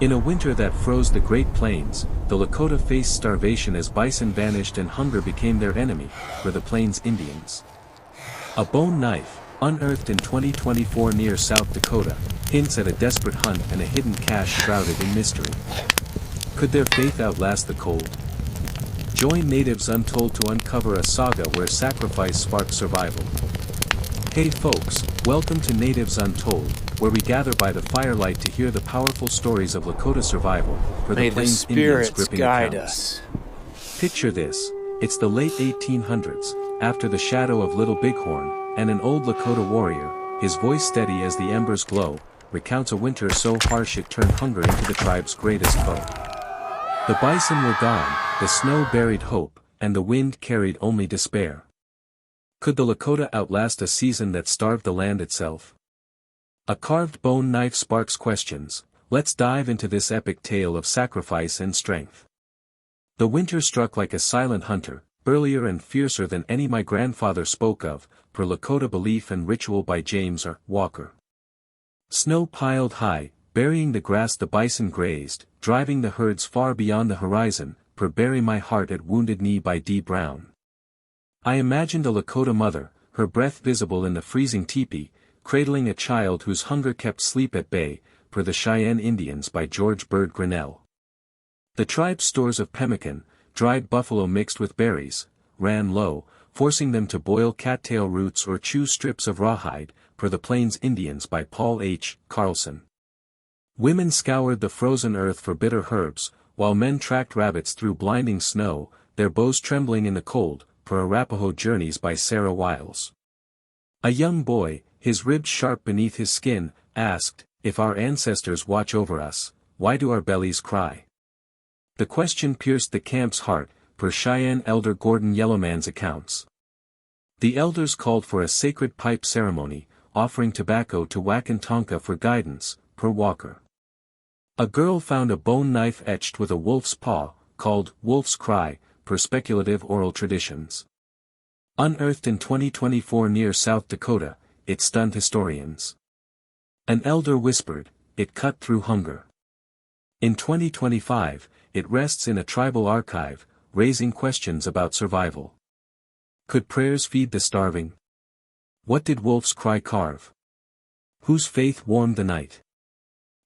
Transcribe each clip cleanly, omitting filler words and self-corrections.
In a winter that froze the Great Plains, the Lakota faced starvation as bison vanished and hunger became their enemy, for the Plains Indians. A bone knife, unearthed in 2024 near South Dakota, hints at a desperate hunt and a hidden cache shrouded in mystery. Could their faith outlast the cold? Join Natives Untold to uncover a saga where sacrifice sparks survival. Hey folks, welcome to Natives Untold, where we gather by the firelight to hear the powerful stories of Lakota survival, for the Plains Indians gripping accounts. Picture this, it's the late 1800s, after the shadow of Little Bighorn, and an old Lakota warrior, his voice steady as the embers glow, recounts a winter so harsh it turned hunger into the tribe's greatest foe. The bison were gone, the snow buried hope, and the wind carried only despair. Could the Lakota outlast a season that starved the land itself? A carved bone knife sparks questions. Let's dive into this epic tale of sacrifice and strength. The winter struck like a silent hunter, burlier and fiercer than any my grandfather spoke of, per Lakota belief and ritual by James R. Walker. Snow piled high, burying the grass the bison grazed, driving the herds far beyond the horizon, per Bury My Heart at Wounded Knee by D. Brown. I imagined a Lakota mother, her breath visible in the freezing teepee, cradling a child whose hunger kept sleep at bay, per the Cheyenne Indians by George Bird Grinnell. The tribe's stores of pemmican, dried buffalo mixed with berries, ran low, forcing them to boil cattail roots or chew strips of rawhide, per the Plains Indians by Paul H. Carlson. Women scoured the frozen earth for bitter herbs, while men tracked rabbits through blinding snow, their bows trembling in the cold, per Arapaho Journeys by Sarah Wiles. A young boy, his ribs sharp beneath his skin, asked, if our ancestors watch over us, why do our bellies cry? The question pierced the camp's heart, per Cheyenne elder Gordon Yellowman's accounts. The elders called for a sacred pipe ceremony, offering tobacco to Wakantonka for guidance, per Walker. A girl found a bone knife etched with a wolf's paw, called Wolf's Cry, per speculative oral traditions. Unearthed in 2024 near South Dakota, it stunned historians. An elder whispered, it cut through hunger. In 2025, it rests in a tribal archive, raising questions about survival. Could prayers feed the starving? What did Wolf's Cry carve? Whose faith warmed the night?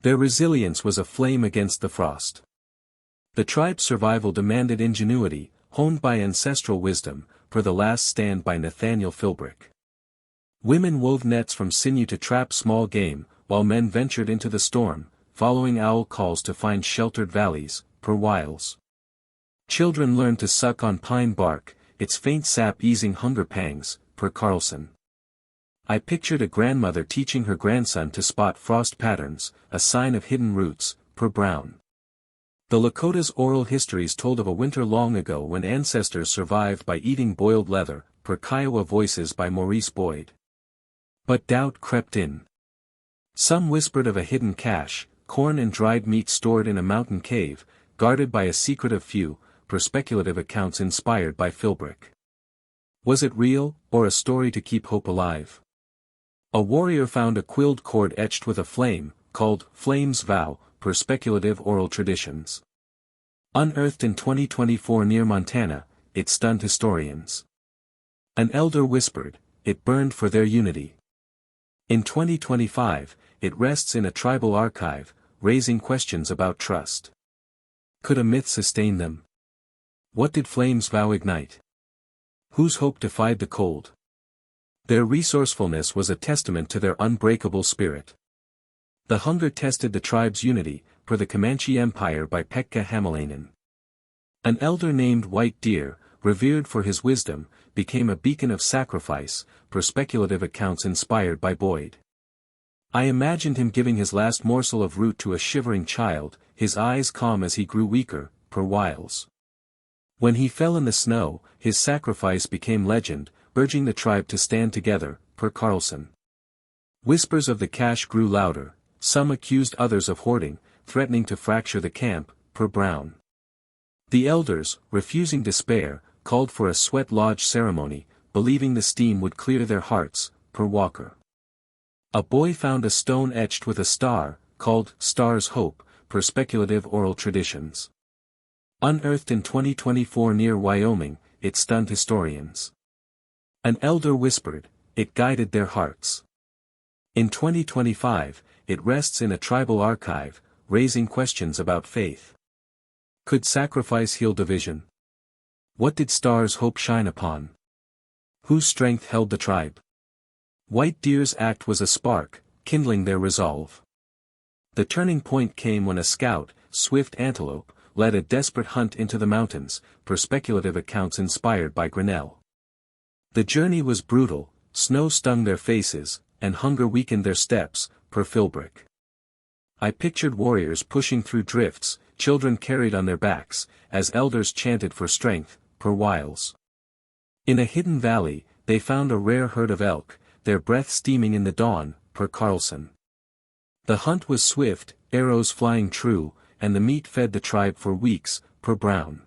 Their resilience was a flame against the frost. The tribe's survival demanded ingenuity, honed by ancestral wisdom, per The Last Stand by Nathaniel Philbrick. Women wove nets from sinew to trap small game, while men ventured into the storm, following owl calls to find sheltered valleys, per Wiles. Children learned to suck on pine bark, its faint sap easing hunger pangs, per Carlson. I pictured a grandmother teaching her grandson to spot frost patterns, a sign of hidden roots, per Brown. The Lakota's oral histories told of a winter long ago when ancestors survived by eating boiled leather, per Kiowa Voices by Maurice Boyd. But doubt crept in. Some whispered of a hidden cache, corn and dried meat stored in a mountain cave, guarded by a secretive few, per speculative accounts inspired by Philbrick. Was it real, or a story to keep hope alive? A warrior found a quilled cord etched with a flame, called Flame's Vow, per speculative oral traditions. Unearthed in 2024 near Montana, it stunned historians. An elder whispered, it burned for their unity. In 2025, it rests in a tribal archive, raising questions about trust. Could a myth sustain them? What did Flame's Vow ignite? Whose hope defied the cold? Their resourcefulness was a testament to their unbreakable spirit. The hunger tested the tribe's unity, per the Comanche Empire by Pekka Hamalainen. An elder named White Deer, revered for his wisdom, became a beacon of sacrifice, per speculative accounts inspired by Boyd. I imagined him giving his last morsel of root to a shivering child, his eyes calm as he grew weaker, per Wiles. When he fell in the snow, his sacrifice became legend, urging the tribe to stand together, per Carlson. Whispers of the cache grew louder, some accused others of hoarding, threatening to fracture the camp, per Brown. The elders, refusing despair, called for a sweat lodge ceremony, believing the steam would clear their hearts, per Walker. A boy found a stone etched with a star, called Star's Hope, per speculative oral traditions. Unearthed in 2024 near Wyoming, it stunned historians. An elder whispered, it guided their hearts. In 2025, it rests in a tribal archive, raising questions about faith. Could sacrifice heal division? What did stars' hope shine upon? Whose strength held the tribe? White Deer's act was a spark, kindling their resolve. The turning point came when a scout, Swift Antelope, led a desperate hunt into the mountains, per speculative accounts inspired by Grinnell. The journey was brutal, snow stung their faces, and hunger weakened their steps, per Philbrick. I pictured warriors pushing through drifts, children carried on their backs, as elders chanted for strength, per Wiles. In a hidden valley, they found a rare herd of elk, their breath steaming in the dawn, per Carlson. The hunt was swift, arrows flying true, and the meat fed the tribe for weeks, per Brown.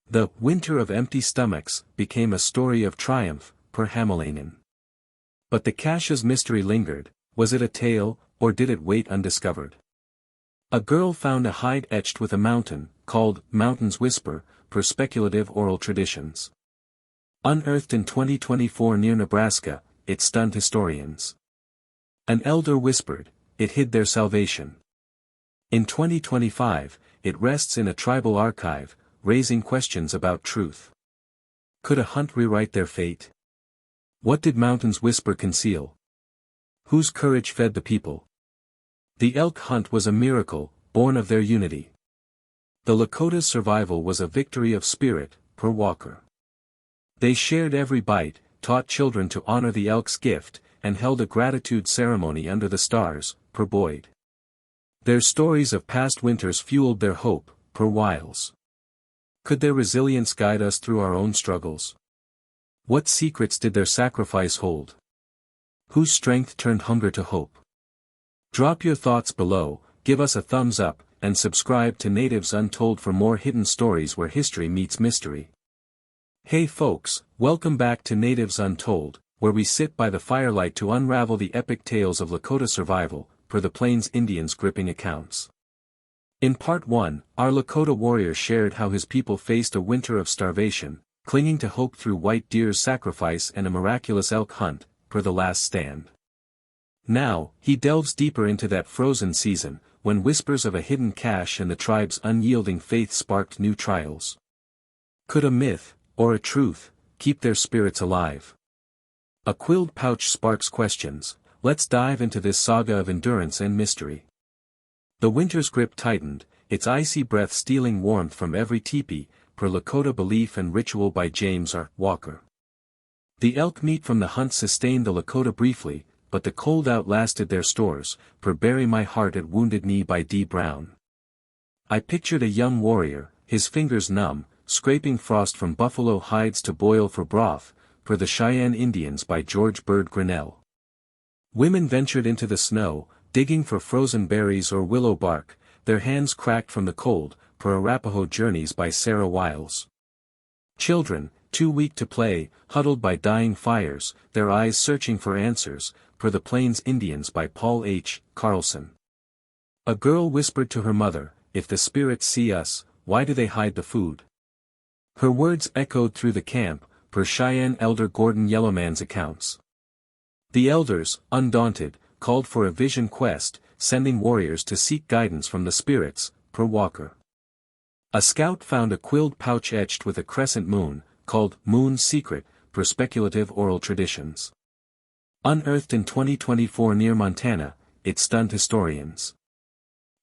The winter of empty stomachs became a story of triumph, per Hamalainen. But the cache's mystery lingered. Was it a tale, or did it wait undiscovered? A girl found a hide etched with a mountain, called Mountain's Whisper, per speculative oral traditions. Unearthed in 2024 near Nebraska, it stunned historians. An elder whispered, it hid their salvation. In 2025, it rests in a tribal archive, raising questions about truth. Could a hunt rewrite their fate? What did Mountain's Whisper conceal? Whose courage fed the people? The elk hunt was a miracle, born of their unity. The Lakota's survival was a victory of spirit, per Walker. They shared every bite, taught children to honor the elk's gift, and held a gratitude ceremony under the stars, per Boyd. Their stories of past winters fueled their hope, per Wiles. Could their resilience guide us through our own struggles? What secrets did their sacrifice hold? Whose strength turned hunger to hope? Drop your thoughts below, give us a thumbs up, and subscribe to Natives Untold for more hidden stories where history meets mystery. Hey folks, welcome back to Natives Untold, where we sit by the firelight to unravel the epic tales of Lakota survival, per the Plains Indians' gripping accounts. In Part 1, our Lakota warrior shared how his people faced a winter of starvation, clinging to hope through White Deer's sacrifice and a miraculous elk hunt, per The Last Stand. Now, he delves deeper into that frozen season, when whispers of a hidden cache and the tribe's unyielding faith sparked new trials. Could a myth, or a truth, keep their spirits alive? A quilled pouch sparks questions. Let's dive into this saga of endurance and mystery. The winter's grip tightened, its icy breath stealing warmth from every teepee, per Lakota belief and ritual by James R. Walker. The elk meat from the hunt sustained the Lakota briefly, but the cold outlasted their stores, per Bury My Heart at Wounded Knee by D. Brown. I pictured a young warrior, his fingers numb, scraping frost from buffalo hides to boil for broth, per The Cheyenne Indians by George Bird Grinnell. Women ventured into the snow, digging for frozen berries or willow bark, their hands cracked from the cold, per Arapaho Journeys by Sarah Wiles. Children, too weak to play, huddled by dying fires, their eyes searching for answers, per The Plains Indians by Paul H. Carlson. A girl whispered to her mother, if the spirits see us, why do they hide the food? Her words echoed through the camp, per Cheyenne Elder Gordon Yellowman's accounts. The elders, undaunted, called for a vision quest, sending warriors to seek guidance from the spirits, per Walker. A scout found a quilled pouch etched with a crescent moon, called Moon's Secret, per speculative oral traditions. Unearthed in 2024 near Montana, it stunned historians.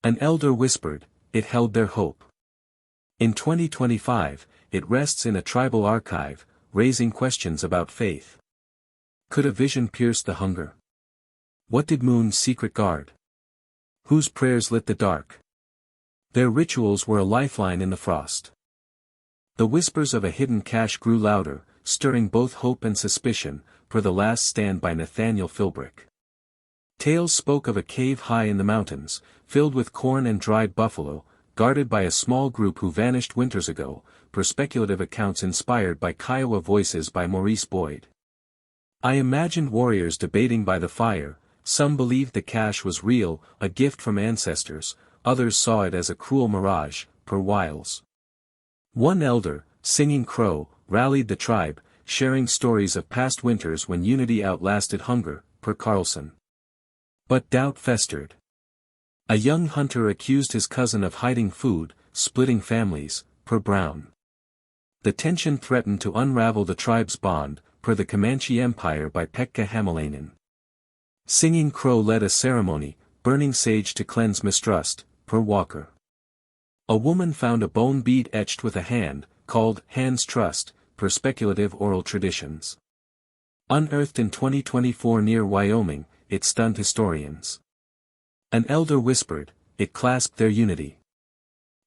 An elder whispered, it held their hope. In 2025, it rests in a tribal archive, raising questions about faith. Could a vision pierce the hunger? What did Moon's secret guard? Whose prayers lit the dark? Their rituals were a lifeline in the frost. The whispers of a hidden cache grew louder, stirring both hope and suspicion, per The Last Stand by Nathaniel Philbrick. Tales spoke of a cave high in the mountains, filled with corn and dried buffalo, guarded by a small group who vanished winters ago, per speculative accounts inspired by Kiowa Voices by Maurice Boyd. I imagined warriors debating by the fire, some believed the cache was real, a gift from ancestors, others saw it as a cruel mirage, per Wiles. One elder, Singing Crow, rallied the tribe, sharing stories of past winters when unity outlasted hunger, per Carlson. But doubt festered. A young hunter accused his cousin of hiding food, splitting families, per Brown. The tension threatened to unravel the tribe's bond, per the Comanche Empire by Pekka Hamalainen. Singing Crow led a ceremony, burning sage to cleanse mistrust, per Walker. A woman found a bone bead etched with a hand, called Hand's Trust, per speculative oral traditions. Unearthed in 2024 near Wyoming, it stunned historians. An elder whispered, it clasped their unity.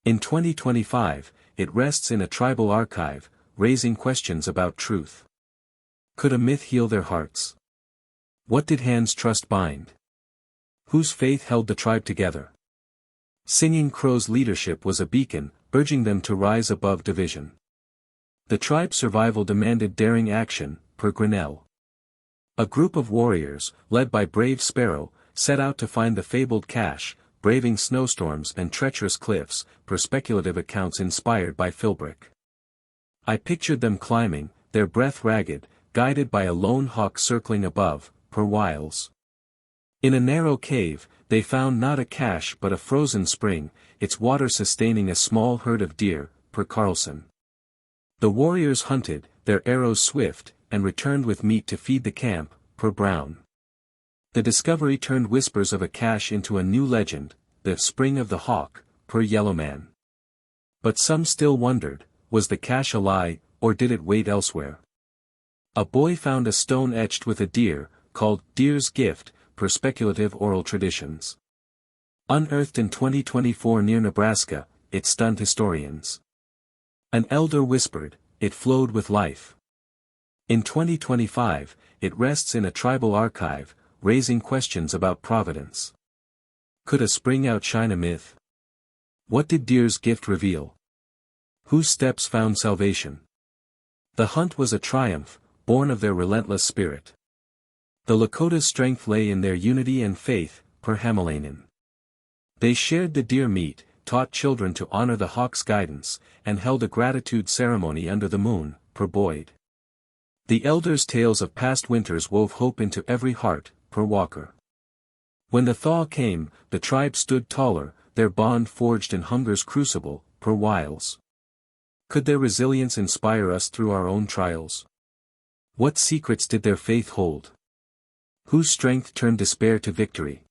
In 2025, it rests in a tribal archive, raising questions about truth. Could a myth heal their hearts? What did Hand's Trust bind? Whose faith held the tribe together? Singing Crow's leadership was a beacon, urging them to rise above division. The tribe's survival demanded daring action, per Grinnell. A group of warriors, led by Brave Sparrow, set out to find the fabled cache, braving snowstorms and treacherous cliffs, per speculative accounts inspired by Philbrick. I pictured them climbing, their breath ragged, guided by a lone hawk circling above, per Wiles. In a narrow cave, they found not a cache but a frozen spring, its water sustaining a small herd of deer, per Carlson. The warriors hunted, their arrows swift, and returned with meat to feed the camp, per Brown. The discovery turned whispers of a cache into a new legend, the Spring of the Hawk, per Yellowman. But some still wondered, was the cache a lie, or did it wait elsewhere? A boy found a stone etched with a deer, called Deer's Gift, per speculative oral traditions. Unearthed in 2024 near Nebraska, it stunned historians. An elder whispered, it flowed with life. In 2025, it rests in a tribal archive, raising questions about providence. Could a spring outshine a myth? What did Deer's Gift reveal? Whose steps found salvation? The hunt was a triumph, born of their relentless spirit. The Lakota's strength lay in their unity and faith, per Hamalainen. They shared the deer meat, taught children to honor the hawk's guidance, and held a gratitude ceremony under the moon, per Boyd. The elders' tales of past winters wove hope into every heart, per Walker. When the thaw came, the tribe stood taller, their bond forged in hunger's crucible, per Wiles. Could their resilience inspire us through our own trials? What secrets did their faith hold? Whose strength turned despair to victory?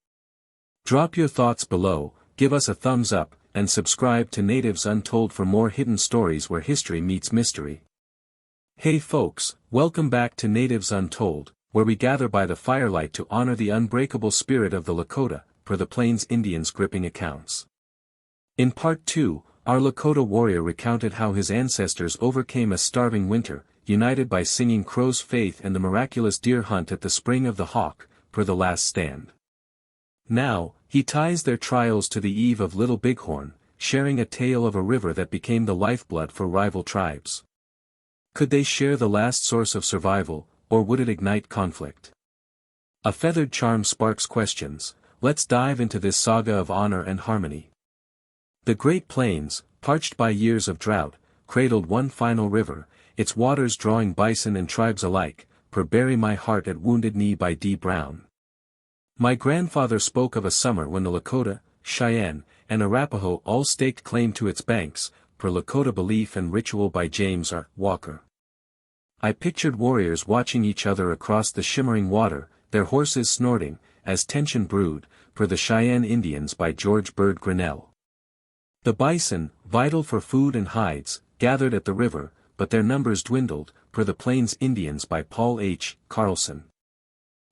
Drop your thoughts below, give us a thumbs up, and subscribe to Natives Untold for more hidden stories where history meets mystery. Hey folks, welcome back to Natives Untold, where we gather by the firelight to honor the unbreakable spirit of the Lakota, per the Plains Indians' gripping accounts. In Part 2, our Lakota warrior recounted how his ancestors overcame a starving winter, united by Singing Crow's faith and the miraculous deer hunt at the Spring of the Hawk, per The Last Stand. Now, he ties their trials to the eve of Little Bighorn, sharing a tale of a river that became the lifeblood for rival tribes. Could they share the last source of survival, or would it ignite conflict? A feathered charm sparks questions. Let's dive into this saga of honor and harmony. The Great Plains, parched by years of drought, cradled one final river, its waters drawing bison and tribes alike, per Bury My Heart at Wounded Knee by D. Brown. My grandfather spoke of a summer when the Lakota, Cheyenne, and Arapaho all staked claim to its banks, per Lakota Belief and Ritual by James R. Walker. I pictured warriors watching each other across the shimmering water, their horses snorting, as tension brewed, per The Cheyenne Indians by George Bird Grinnell. The bison, vital for food and hides, gathered at the river, but their numbers dwindled, per The Plains Indians by Paul H. Carlson.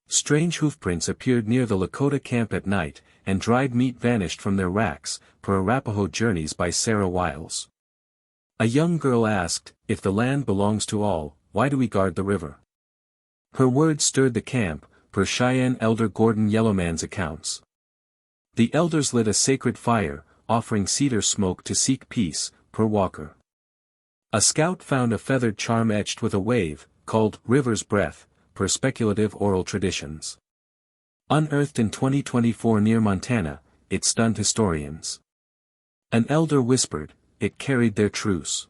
Strange hoofprints appeared near the Lakota camp at night, and dried meat vanished from their racks, per Arapaho Journeys by Sarah Wiles. A young girl asked, if the land belongs to all, why do we guard the river? Her words stirred the camp, per Cheyenne Elder Gordon Yellowman's accounts. The elders lit a sacred fire, offering cedar smoke to seek peace, per Walker. A scout found a feathered charm etched with a wave, called River's Breath, per speculative oral traditions. Unearthed in 2024 near Montana, it stunned historians. An elder whispered, it carried their truce.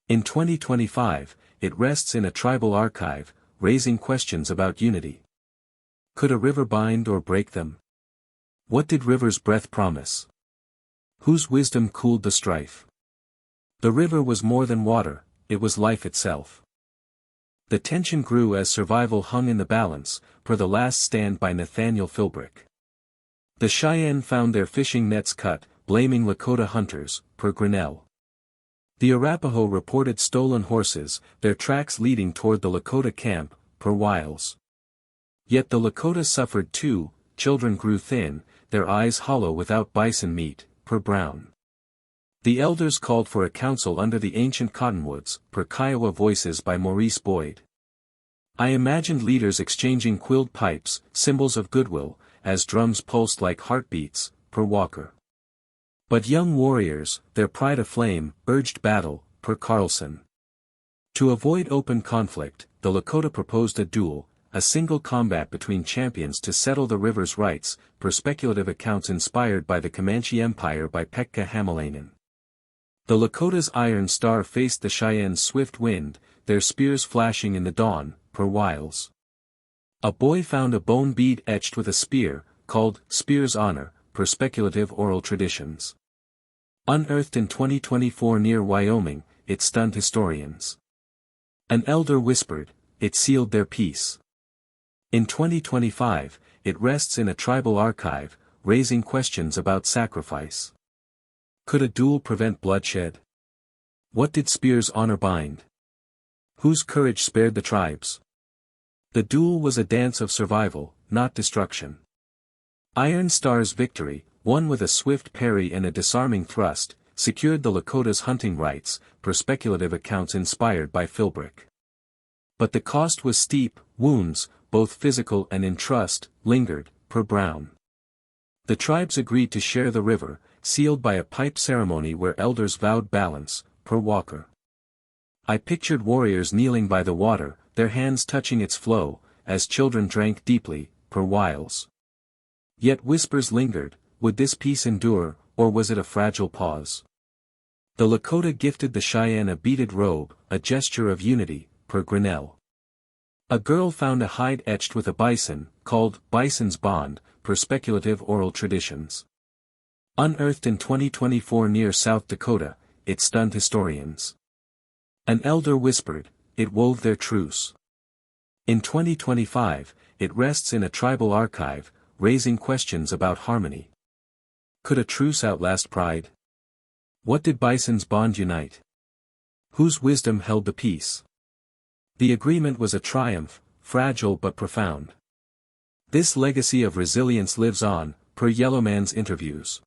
In 2025, it rests in a tribal archive, raising questions about unity. Could a river bind or break them? What did river's breath promise? Whose wisdom cooled the strife? The river was more than water, it was life itself. The tension grew as survival hung in the balance, per the last stand by Nathaniel Philbrick. The Cheyenne found their fishing nets cut, blaming Lakota hunters, per Grinnell. The Arapaho reported stolen horses, their tracks leading toward the Lakota camp, per Wiles. Yet the Lakota suffered too, children grew thin, their eyes hollow without bison meat, per Brown. The elders called for a council under the ancient cottonwoods, per Kiowa Voices by Maurice Boyd. I imagined leaders exchanging quilled pipes, symbols of goodwill, as drums pulsed like heartbeats, per Walker. But young warriors, their pride aflame, urged battle, per Carlson. To avoid open conflict, the Lakota proposed a duel, a single combat between champions to settle the river's rights, per speculative accounts inspired by the Comanche Empire by Pekka Hamalainen. The Lakota's iron star faced the Cheyenne's swift wind, their spears flashing in the dawn, per Wiles. A boy found a bone bead etched with a spear, called Spear's Honor, per speculative oral traditions. Unearthed in 2024 near Wyoming, it stunned historians. An elder whispered, it sealed their peace. In 2025, it rests in a tribal archive, raising questions about sacrifice. Could a duel prevent bloodshed? What did Spear's honor bind? Whose courage spared the tribes? The duel was a dance of survival, not destruction. Iron Star's victory, won with a swift parry and a disarming thrust, secured the Lakota's hunting rights, per speculative accounts inspired by Philbrick. But the cost was steep, wounds, both physical and in trust, lingered, per Brown. The tribes agreed to share the river, sealed by a pipe ceremony where elders vowed balance, per Walker. I pictured warriors kneeling by the water, their hands touching its flow, as children drank deeply, per Wiles. Yet whispers lingered, would this peace endure, or was it a fragile pause? The Lakota gifted the Cheyenne a beaded robe, a gesture of unity, per Grinnell. A girl found a hide etched with a bison, called Bison's Bond, per speculative oral traditions. Unearthed in 2024 near South Dakota, it stunned historians. An elder whispered, it wove their truce. In 2025, it rests in a tribal archive, raising questions about harmony. Could a truce outlast pride? What did Bison's bond unite? Whose wisdom held the peace? The agreement was a triumph, fragile but profound. This legacy of resilience lives on, per Yellowman's interviews.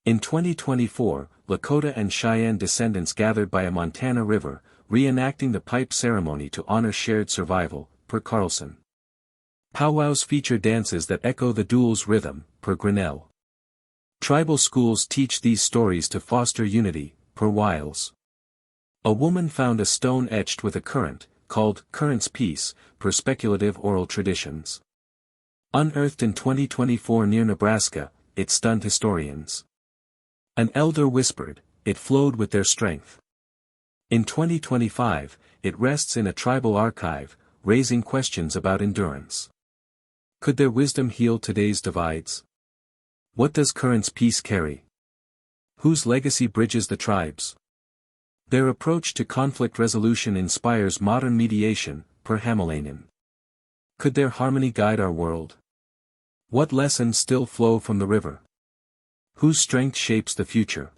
In 2024, Lakota and Cheyenne descendants gathered by a Montana river, reenacting the pipe ceremony to honor shared survival, per Carlson. Powwows feature dances that echo the duel's rhythm, per Grinnell. Tribal schools teach these stories to foster unity, per Wiles. A woman found a stone etched with a current, called Current's Peace, per speculative oral traditions. Unearthed in 2024 near Nebraska, it stunned historians. An elder whispered, it flowed with their strength. In 2025, it rests in a tribal archive, raising questions about endurance. Could their wisdom heal today's divides? What does Current's peace carry? Whose legacy bridges the tribes? Their approach to conflict resolution inspires modern mediation, per Hamalainen. Could their harmony guide our world? What lessons still flow from the river? Whose strength shapes the future?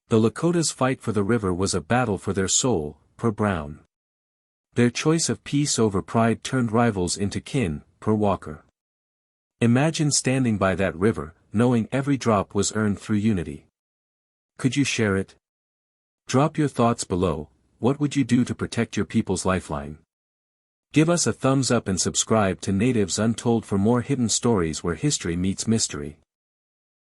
The Lakota's fight for the river was a battle for their soul, per Brown. Their choice of peace over pride turned rivals into kin, per Walker. Imagine standing by that river, knowing every drop was earned through unity. Could you share it? Drop your thoughts below. What would you do to protect your people's lifeline? Give us a thumbs up and subscribe to Natives Untold for more hidden stories where history meets mystery.